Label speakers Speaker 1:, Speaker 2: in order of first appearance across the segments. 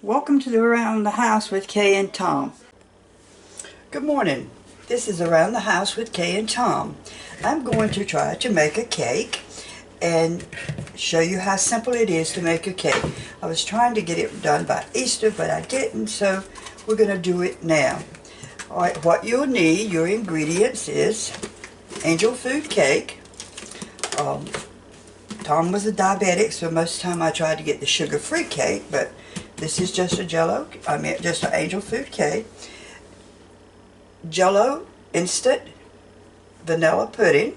Speaker 1: Welcome to Around the House with Kay and Tom. Good morning. This is Around the House with Kay and Tom. I'm going to try to make a cake and show you how simple it is to make a cake. I was trying to get it done by Easter, but I didn't, so we're going to do it now. Alright, what you'll need, your ingredients is angel food cake. Tom was a diabetic, so most of the time I tried to get the sugar-free cake, but this is just a just an angel food cake. Jello instant vanilla pudding.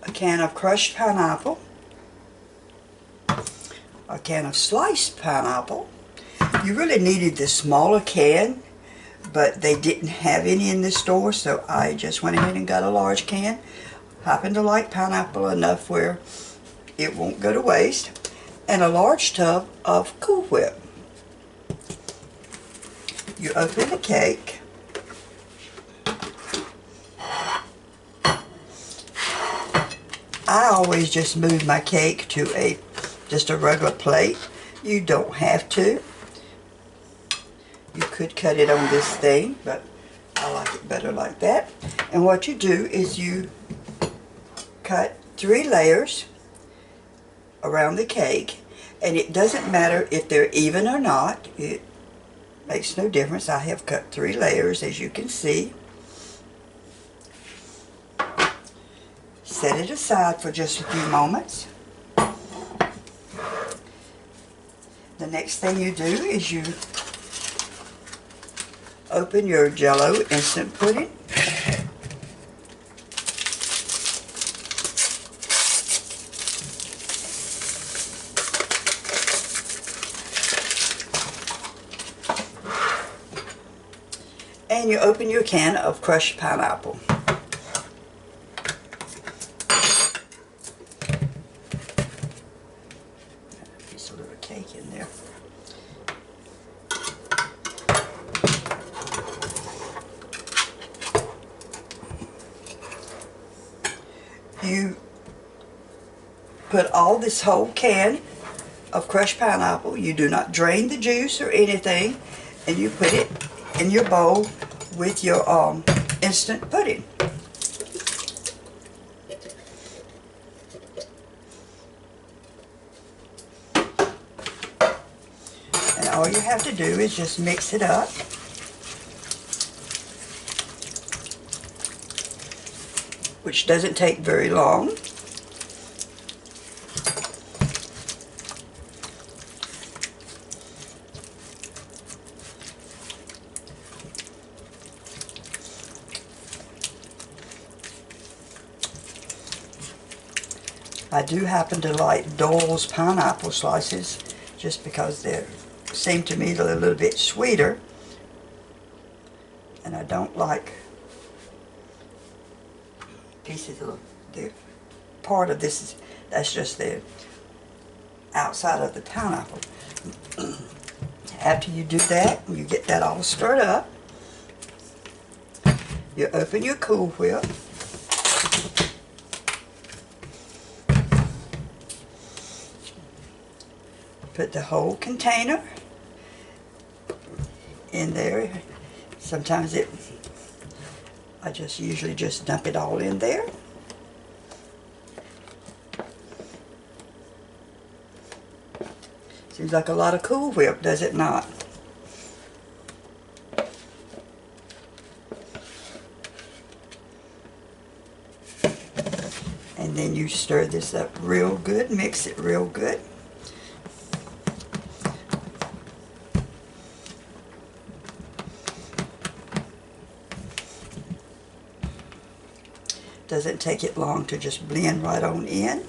Speaker 1: A can of crushed pineapple. A can of sliced pineapple. You really needed the smaller can, but they didn't have any in the store, so I just went ahead and got a large can. Happen to like pineapple enough where it won't go to waste. And a large tub of Cool Whip. You open the cake. I always just move my cake to just a regular plate. You don't have to. You could cut it on this thing, but I like it better like that. And what you do is you cut 3 layers around the cake, and it doesn't matter if they're even or not. It makes no difference. I have cut 3 layers, as you can see. Set it aside for just a few moments. The next thing you do is you open your Jello instant pudding. And you open your can of crushed pineapple. Piece of little cake in there. You put all this whole can of crushed pineapple. You do not drain the juice or anything, and you put it in your bowl with your instant pudding. And all you have to do is just mix it up. Which doesn't take very long. I do happen to like Doyle's pineapple slices just because they seem to me a little bit sweeter, and I don't like pieces of the part of this. That's just the outside of the pineapple. After you do that, you get that all stirred up, you open your Cool Whip. Put the whole container in there. Sometimes I usually just dump it all in there. Seems like a lot of Cool Whip, does it not? And then you stir this up real good, mix it real good. Doesn't take it long to just blend right on in.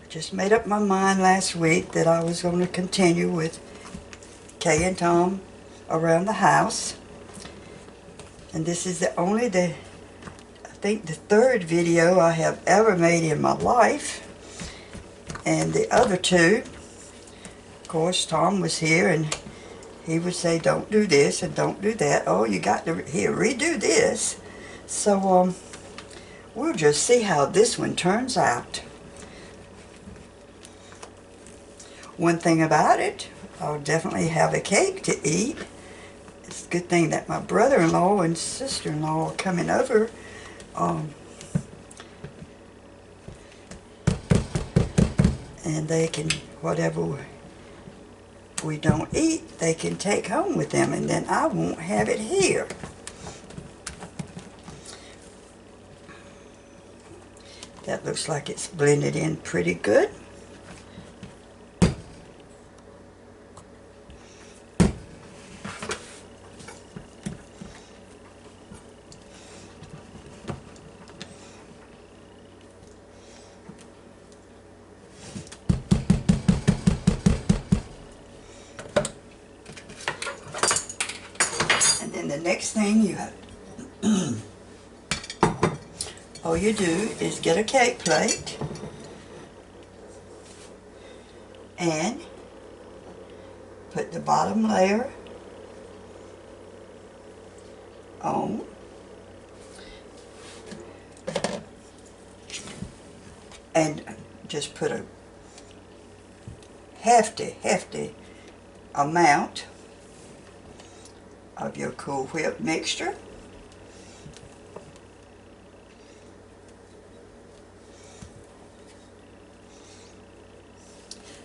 Speaker 1: Just made up my mind last week that I was going to continue with Kay and Tom Around the House. And this is I think the 3rd video I have ever made in my life. And the other 2, of course, Tom was here and he would say, don't do this and don't do that. Oh, you got to here, redo this. So we'll just see how this one turns out. One thing about it, I'll definitely have a cake to eat. It's a good thing that my brother-in-law and sister-in-law are coming over. And they can, whatever we don't eat, they can take home with them, and then I won't have it here. That looks like it's blended in pretty good. And then the next thing you have, all you do is get a cake plate and put the bottom layer on, and just put a hefty amount of your Cool Whip mixture.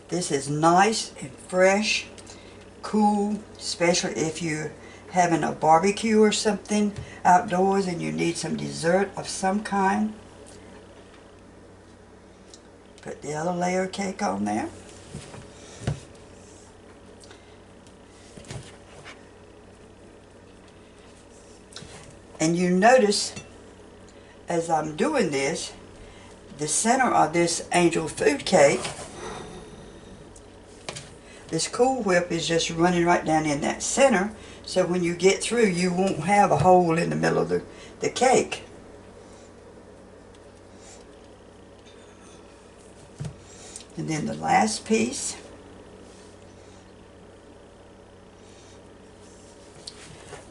Speaker 1: This is nice and fresh, cool, especially if you're having a barbecue or something outdoors and you need some dessert of some kind. Put the other layer of cake on there. And you notice as I'm doing this, the center of this angel food cake, this Cool Whip is just running right down in that center, so when you get through you won't have a hole in the middle of the cake. And then the last piece,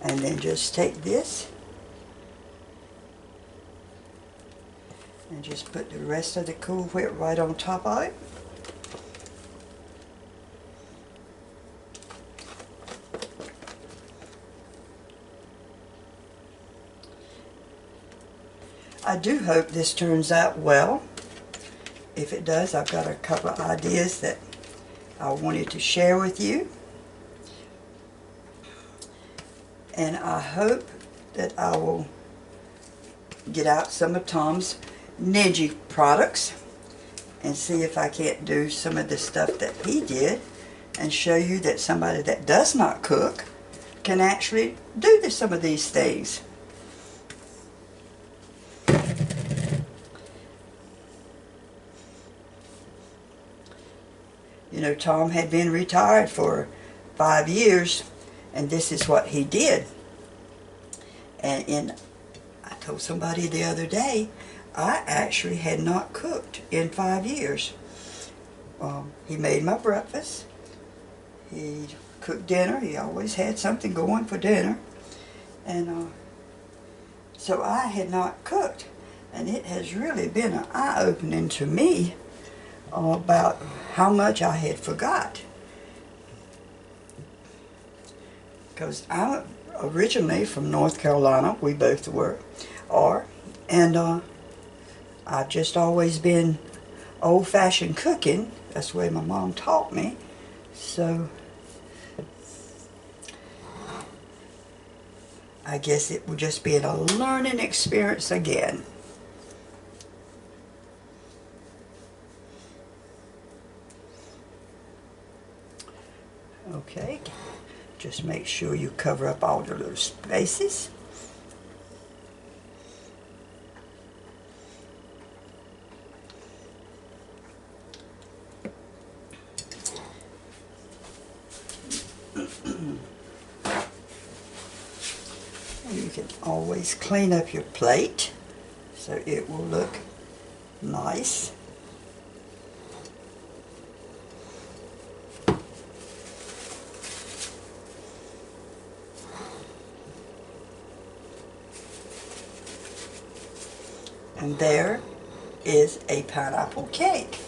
Speaker 1: and then just take this and just put the rest of the Cool Whip right on top of it. I do hope this turns out well. If it does, I've got a couple of ideas that I wanted to share with you. And I hope that I will get out some of Tom's Ninja products and see if I can't do some of the stuff that he did and show you that somebody that does not cook can actually do some of these things. You know, Tom had been retired for 5 years, and this is what he did. And I told somebody the other day, I actually had not cooked in 5 years. He made my breakfast. He cooked dinner. He always had something going for dinner. And so I had not cooked. And it has really been an eye-opening to me about how much I had forgot. Because I'm originally from North Carolina, we both are, and I've just always been old-fashioned cooking. That's the way my mom taught me. So I guess it would just be a learning experience again. Okay, just make sure you cover up all the little spaces. You can always clean up your plate so it will look nice. And there is a pineapple cake.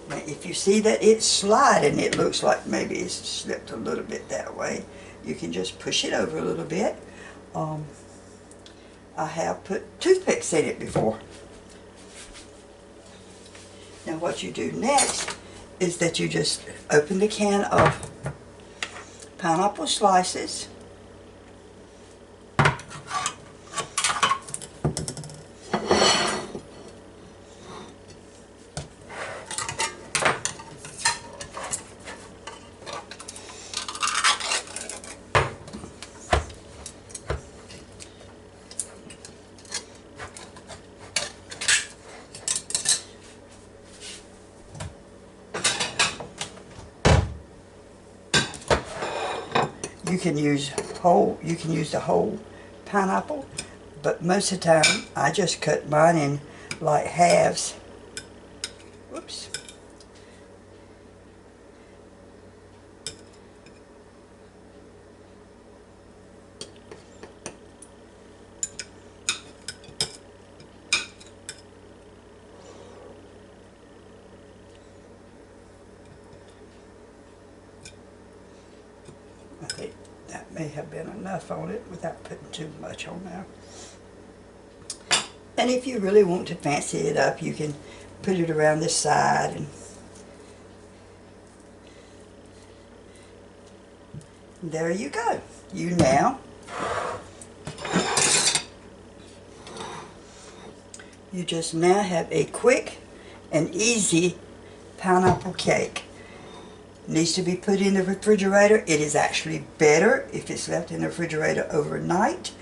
Speaker 1: Now, if you see that it's sliding, it looks like maybe it's slipped a little bit that way. You can just push it over a little bit. I have put toothpicks in it before. Now what you do next is that you just open the can of pineapple slices. You can use the whole pineapple, but most of the time I just cut mine in like halves. Whoops. I think that may have been enough on it without putting too much on there. And if you really want to fancy it up, you can put it around this side. And there you go. You just now have a quick and easy pineapple cake. Needs to be put in the refrigerator. It is actually better if it's left in the refrigerator overnight,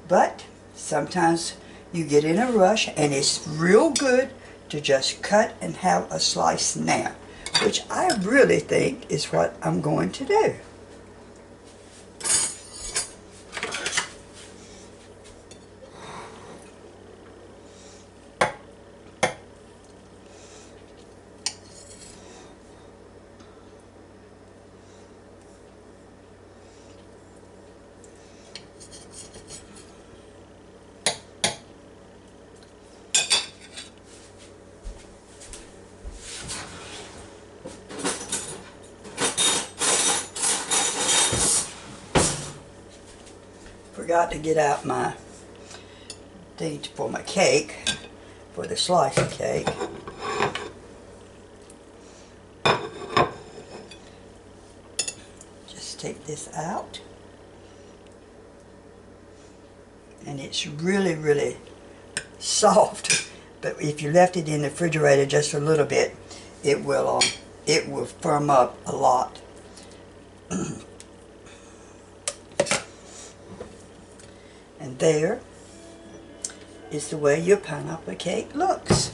Speaker 1: but sometimes you get in a rush and it's real good to just cut and have a slice now, which I really think is what I'm going to do. Forgot to get out my thing for my cake, for the slice of cake. Just take this out. And it's really, really soft. But if you left it in the refrigerator just a little bit, it will firm up a lot. And there is the way your pineapple cake looks.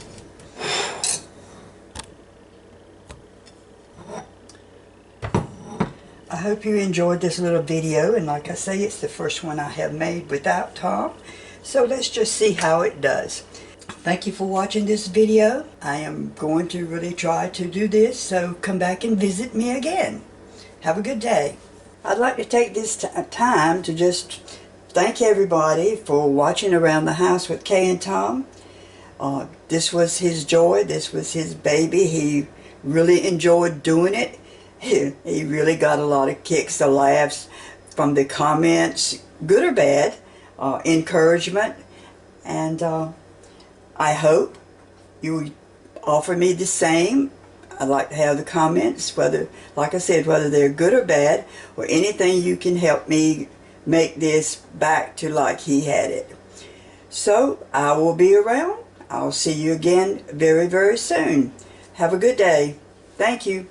Speaker 1: I hope you enjoyed this little video, and like I say, it's the first one I have made without Tom. So let's just see how it does. Thank you for watching this video. I am going to really try to do this, so come back and visit me again. Have a good day. I'd like to take this time to just thank everybody for watching Around the House with Kay and Tom. This was his joy. This was his baby. He really enjoyed doing it. He really got a lot of kicks or laughs from the comments, good or bad, encouragement. And I hope you offer me the same. I'd like to have the comments, whether, like I said, whether they're good or bad, or anything you can help me make this back to like he had it. So I will be around. I'll see you again very, very soon. Have a good day. Thank you.